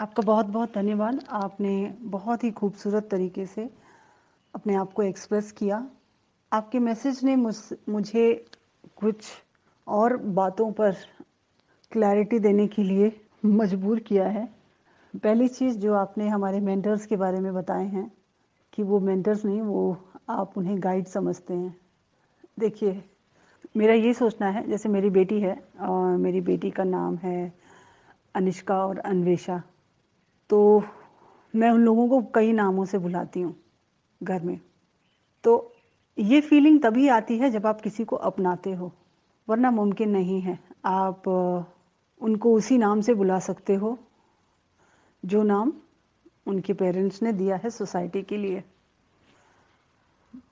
आपका बहुत-बहुत धन्यवाद। आपने बहुत ही खूबसूरत तरीके से अपने आप को एक्सप्रेस किया। आपके मैसेज ने मुझे कुछ और बातों पर क्लैरिटी देने के लिए मजबूर किया है। पहली चीज़ जो आपने हमारे मेंटर्स के बारे में बताए हैं कि वो मेंटर्स नहीं, वो आप उन्हें गाइड समझते हैं। देखिए, मेरा ये सोचना है, जैसे मेरी बेटी है और मेरी बेटी का नाम है अनिष्का और अन्वेषा। तो मैं उन लोगों को कई नामों से बुलाती हूँ घर में। तो ये फीलिंग तभी आती है जब आप किसी को अपनाते हो, वरना मुमकिन नहीं है। आप उनको उसी नाम से बुला सकते हो जो नाम उनके पेरेंट्स ने दिया है सोसाइटी के लिए।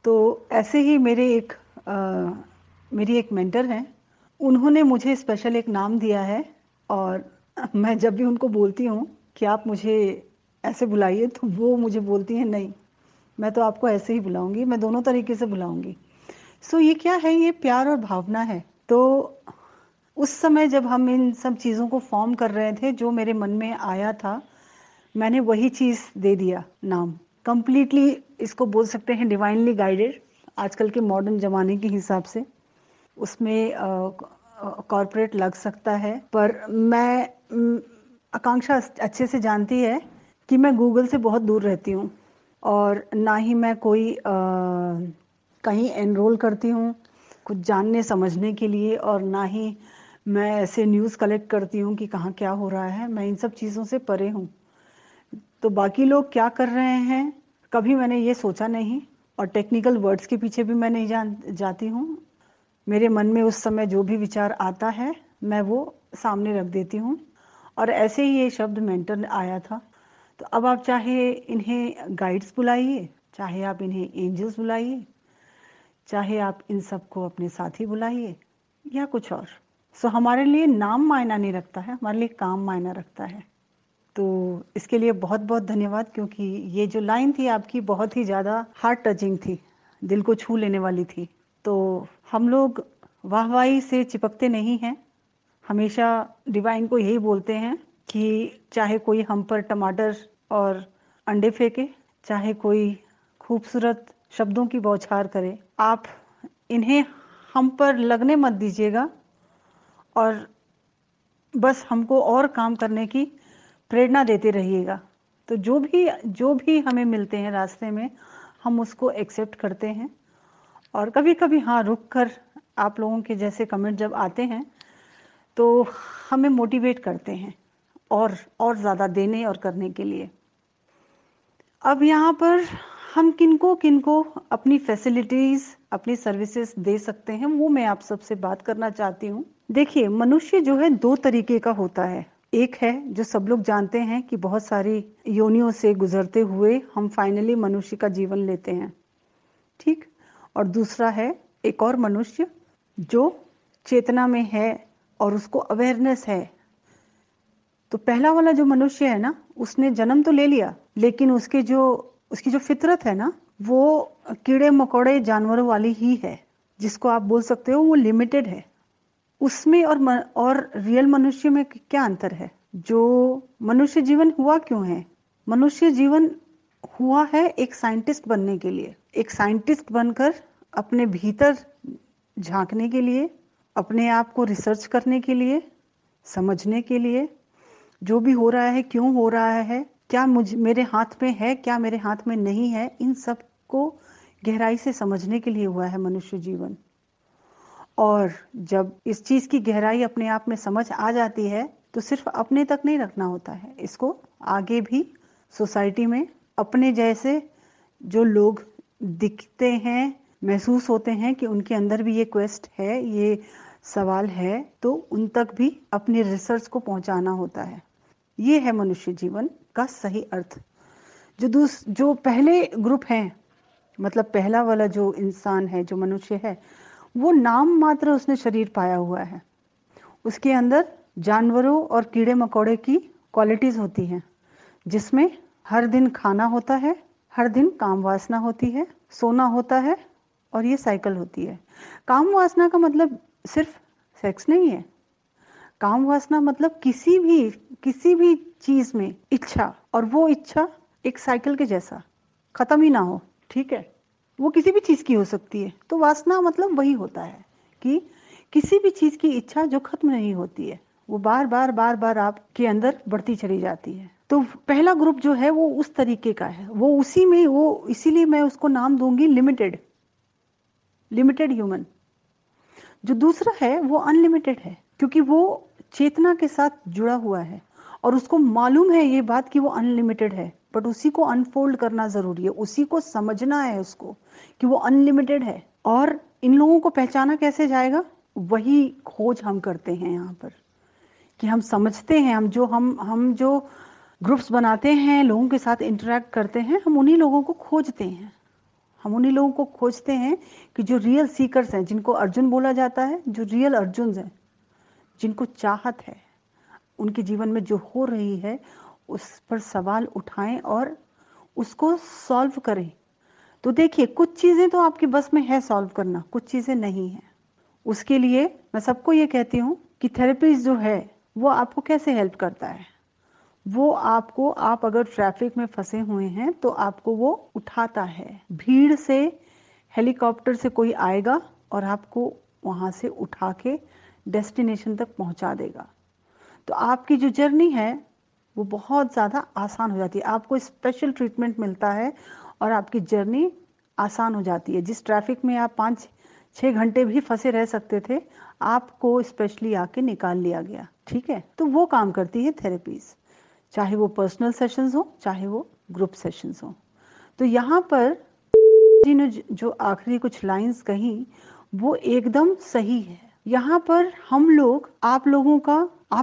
तो ऐसे ही मेरी एक मेंटर हैं, उन्होंने मुझे स्पेशल एक नाम दिया है और मैं जब भी उनको बोलती हूँ कि आप मुझे ऐसे बुलाइए, तो वो मुझे बोलती हैं नहीं, मैं तो आपको ऐसे ही बुलाऊंगी, मैं दोनों तरीके से बुलाऊंगी। सो ये क्या है? ये प्यार और भावना है। तो उस समय जब हम इन सब चीज़ों को फॉर्म कर रहे थे, जो मेरे मन में आया था, मैंने वही चीज़ दे दिया नाम। कंप्लीटली इसको बोल सकते हैं डिवाइनली गाइडेड, आजकल के मॉडर्न ज़माने के हिसाब से। उसमें कॉर्पोरेट लग सकता है, पर आकांक्षा अच्छे से जानती है कि मैं गूगल से बहुत दूर रहती हूँ और ना ही मैं कोई कहीं एनरोल करती हूँ कुछ जानने समझने के लिए, और ना ही मैं ऐसे न्यूज़ कलेक्ट करती हूँ कि कहाँ क्या हो रहा है। मैं इन सब चीज़ों से परे हूँ। तो बाकी लोग क्या कर रहे हैं, कभी मैंने ये सोचा नहीं, और टेक्निकल वर्ड्स के पीछे भी मैं नहीं जाती हूँ। मेरे मन में उस समय जो भी विचार आता है, मैं वो सामने रख देती हूँ। और ऐसे ही ये शब्द मेंटर आया था। तो अब आप चाहे इन्हें गाइड्स बुलाइए, चाहे आप इन्हें एंजल्स बुलाइए, चाहे आप इन सबको अपने साथी बुलाइए या कुछ और। सो हमारे लिए नाम मायना नहीं रखता है, हमारे लिए काम मायना रखता है। तो इसके लिए बहुत बहुत धन्यवाद, क्योंकि ये जो लाइन थी आपकी बहुत ही ज़्यादा हार्ट टचिंग थी, दिल को छू लेने वाली थी। तो हम लोग वाहवाही से चिपकते नहीं हैं, हमेशा डिवाइन को यही बोलते हैं कि चाहे कोई हम पर टमाटर और अंडे फेंके, चाहे कोई खूबसूरत शब्दों की बौछार करे, आप इन्हें हम पर लगने मत दीजिएगा और बस हमको और काम करने की प्रेरणा देते रहिएगा। तो जो भी हमें मिलते हैं रास्ते में, हम उसको एक्सेप्ट करते हैं। और कभी कभी हाँ, रुक कर आप लोगों के जैसे कमेंट जब आते हैं तो हमें मोटिवेट करते हैं और ज़्यादा देने और करने के लिए। अब यहाँ पर हम किनको किनको अपनी फैसिलिटीज़, अपनी सर्विसेज दे सकते हैं, वो मैं आप सबसे बात करना चाहती हूँ। देखिए, मनुष्य जो है दो तरीके का होता है। एक है जो सब लोग जानते हैं कि बहुत सारी योनियों से गुजरते हुए हम फाइनली मनुष्य का जीवन लेते हैं, ठीक। और दूसरा है एक और मनुष्य जो चेतना में है और उसको अवेयरनेस है। तो पहला वाला जो मनुष्य है ना, उसने जन्म तो ले लिया, लेकिन उसकी जो फितरत है ना, वो कीड़े मकोड़े जानवरों वाली ही है, जिसको आप बोल सकते हो वो लिमिटेड है। उसमें और रियल मनुष्य में क्या अंतर है? जो मनुष्य जीवन हुआ क्यों है? मनुष्य जीवन हुआ है एक साइंटिस्ट बनने के लिए, एक साइंटिस्ट बनकर अपने भीतर झांकने के लिए, अपने आप को रिसर्च करने के लिए, समझने के लिए, जो भी हो रहा है क्यों हो रहा है, क्या मेरे हाथ में है, क्या मेरे हाथ में नहीं है, इन सब को गहराई से समझने के लिए हुआ है मनुष्य जीवन। और जब इस चीज़ की गहराई अपने आप में समझ आ जाती है, तो सिर्फ अपने तक नहीं रखना होता है, इसको आगे भी सोसाइटी में अपने जैसे जो लोग दिखते हैं, महसूस होते हैं कि उनके अंदर भी ये क्वेस्ट है, ये सवाल है, तो उन तक भी अपनी रिसर्च को पहुंचाना होता है। ये है मनुष्य जीवन का सही अर्थ। जो पहले ग्रुप हैं, मतलब पहला वाला जो इंसान है, जो मनुष्य है, वो नाम मात्र उसने शरीर पाया हुआ है। उसके अंदर जानवरों और कीड़े मकोड़े की क्वालिटीज होती हैं, जिसमें हर दिन खाना होता है, हर दिन काम वासना होती है, सोना होता है, और ये साइकिल होती है। काम वासना का मतलब सिर्फ सेक्स नहीं है। काम वासना मतलब किसी भी किसी भी चीज में इच्छा, और वो इच्छा एक साइकिल के जैसा खत्म ही ना हो, ठीक है, वो किसी भी चीज की हो सकती है। तो वासना मतलब वही होता है कि किसी भी चीज की इच्छा जो खत्म नहीं होती है, वो बार बार बार बार आपके अंदर बढ़ती चली जाती है। तो पहला ग्रुप जो है वो उस तरीके का है, वो उसी में, वो इसीलिए मैं उसको नाम दूंगी लिमिटेड, लिमिटेड ह्यूमन। जो दूसरा है वो अनलिमिटेड है, क्योंकि वो चेतना के साथ जुड़ा हुआ है और उसको मालूम है ये बात कि वो अनलिमिटेड है, बट उसी को अनफोल्ड करना जरूरी है, उसी को समझना है उसको कि वो अनलिमिटेड है। और इन लोगों को पहचाना कैसे जाएगा, वही खोज हम करते हैं यहाँ पर, कि हम समझते हैं, हम जो ग्रुप्स बनाते हैं, लोगों के साथ इंटरेक्ट करते हैं, हम उन्हीं लोगों को खोजते हैं। हम उन्हीं लोगों को खोजते हैं कि जो रियल सीकर्स हैं, जिनको अर्जुन बोला जाता है, जो रियल अर्जुन हैं, जिनको चाहत है, उनके जीवन में जो हो रही है उस पर सवाल उठाएं और उसको सॉल्व करें। तो देखिए, कुछ चीजें तो आपके बस में है सॉल्व करना, कुछ चीजें नहीं है। उसके लिए मैं सबको ये कहती हूँ कि थेरेपिस्ट जो है वो आपको कैसे हेल्प करता है। वो आपको, आप अगर ट्रैफिक में फंसे हुए हैं तो आपको वो उठाता है, भीड़ से, हेलीकॉप्टर से कोई आएगा और आपको वहां से उठा के डेस्टिनेशन तक पहुंचा देगा। तो आपकी जो जर्नी है वो बहुत ज़्यादा आसान हो जाती है, आपको स्पेशल ट्रीटमेंट मिलता है और आपकी जर्नी आसान हो जाती है। जिस ट्रैफिक में आप 5-6 घंटे भी फंसे रह सकते थे, आपको स्पेशली आके निकाल लिया गया, ठीक है। तो वो काम करती है थेरेपीज, चाहे वो पर्सनल सेशंस हो, चाहे वो ग्रुप सेशंस हो। तो यहाँ पर जी ने जो आखिरी कुछ लाइंस कही वो एकदम सही है। यहाँ पर हम लोग आप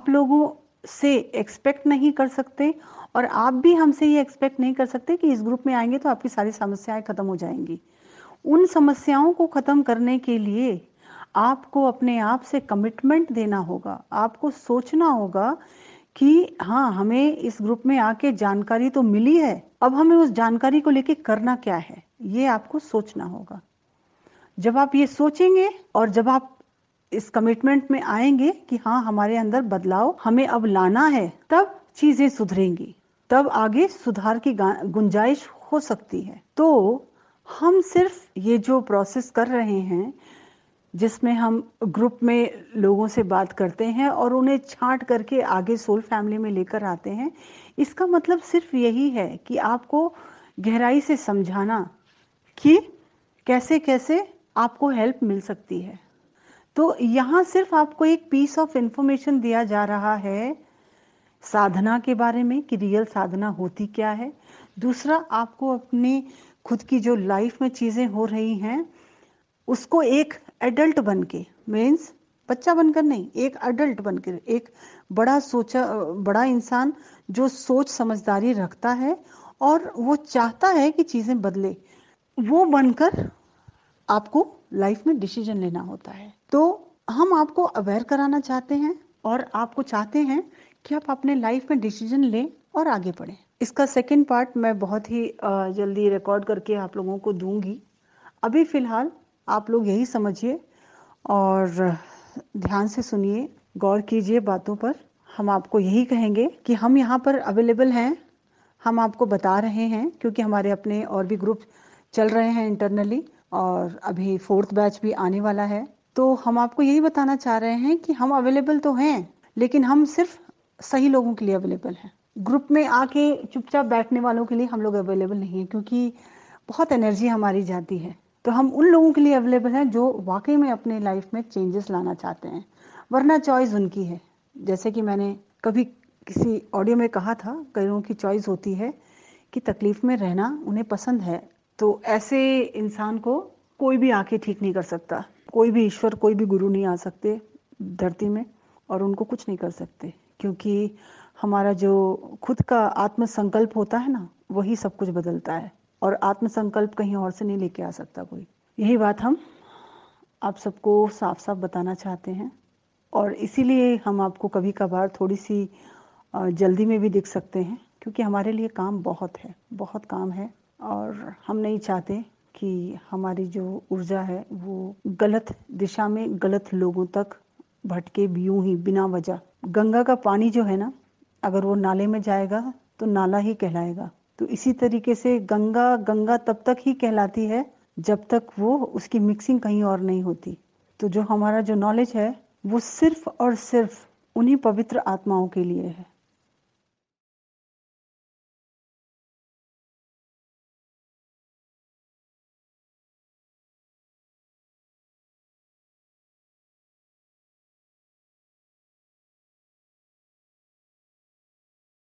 लोगों से एक्सपेक्ट नहीं कर सकते, और आप भी हमसे ये एक्सपेक्ट नहीं कर सकते कि इस ग्रुप में आएंगे तो आपकी सारी समस्याएं खत्म हो जाएंगी। उन समस्याओं को खत्म करने के लिए आपको अपने आप से कमिटमेंट देना होगा, आपको सोचना होगा कि हाँ, हमें इस ग्रुप में आके जानकारी तो मिली है, अब हमें उस जानकारी को लेके करना क्या है, ये आपको सोचना होगा। जब आप ये सोचेंगे और जब आप इस कमिटमेंट में आएंगे कि हाँ, हमारे अंदर बदलाव हमें अब लाना है, तब चीजें सुधरेंगी, तब आगे सुधार की गुंजाइश हो सकती है। तो हम सिर्फ ये जो प्रोसेस कर रहे हैं, जिसमें हम ग्रुप में लोगों से बात करते हैं और उन्हें छांट करके आगे सोल फैमिली में लेकर आते हैं, इसका मतलब सिर्फ यही है कि आपको गहराई से समझाना कि कैसे कैसे आपको हेल्प मिल सकती है। तो यहाँ सिर्फ आपको एक पीस ऑफ इंफॉर्मेशन दिया जा रहा है साधना के बारे में कि रियल साधना होती क्या है। दूसरा, आपको अपनी खुद की जो लाइफ में चीजें हो रही हैं उसको एक एडल्ट बन के, मीन्स बच्चा बनकर नहीं, एक एडल्ट बनकर, एक बड़ा इंसान जो सोच समझदारी रखता है और वो चाहता है कि चीजें बदले, वो बनकर आपको लाइफ में डिसीजन लेना होता है। तो हम आपको अवेयर कराना चाहते हैं और आपको चाहते हैं कि आप अपने लाइफ में डिसीजन लें और आगे बढ़ें। इसका सेकंड पार्ट मैं बहुत ही जल्दी रिकॉर्ड करके आप लोगों को दूंगी। अभी फिलहाल आप लोग यही समझिए और ध्यान से सुनिए, गौर कीजिए बातों पर। हम आपको यही कहेंगे कि हम यहाँ पर अवेलेबल हैं, हम आपको बता रहे हैं क्योंकि हमारे अपने और भी ग्रुप चल रहे हैं इंटरनली, और अभी 4th बैच भी आने वाला है। तो हम आपको यही बताना चाह रहे हैं कि हम अवेलेबल तो हैं, लेकिन हम सिर्फ सही लोगों के लिए अवेलेबल हैं। ग्रुप में आके चुपचाप बैठने वालों के लिए हम लोग अवेलेबल नहीं है, क्योंकि बहुत एनर्जी हमारी जाती है। तो हम उन लोगों के लिए अवेलेबल हैं जो वाकई में अपने लाइफ में चेंजेस लाना चाहते हैं, वरना चॉइस उनकी है। जैसे कि मैंने कभी किसी ऑडियो में कहा था, कई लोगों की चॉइस होती है कि तकलीफ में रहना उन्हें पसंद है, तो ऐसे इंसान को कोई भी आके ठीक नहीं कर सकता, कोई भी ईश्वर, कोई भी गुरु नहीं आ सकते धरती में और उनको कुछ नहीं कर सकते, क्योंकि हमारा जो खुद का आत्म संकल्प होता है ना, वही सब कुछ बदलता है, और आत्म संकल्प कहीं और से नहीं लेके आ सकता कोई। यही बात हम आप सबको साफ साफ बताना चाहते हैं, और इसीलिए हम आपको कभी कभार थोड़ी सी जल्दी में भी दिख सकते हैं, क्योंकि हमारे लिए काम बहुत है, बहुत काम है, और हम नहीं चाहते कि हमारी जो ऊर्जा है वो गलत दिशा में, गलत लोगों तक भटके यूं ही बिना वजह। गंगा का पानी जो है ना, अगर वो नाले में जाएगा तो नाला ही कहलाएगा। तो इसी तरीके से गंगा गंगा तब तक ही कहलाती है जब तक वो उसकी मिक्सिंग कहीं और नहीं होती। तो जो हमारा जो नॉलेज है वो सिर्फ और सिर्फ उन्हीं पवित्र आत्माओं के लिए है।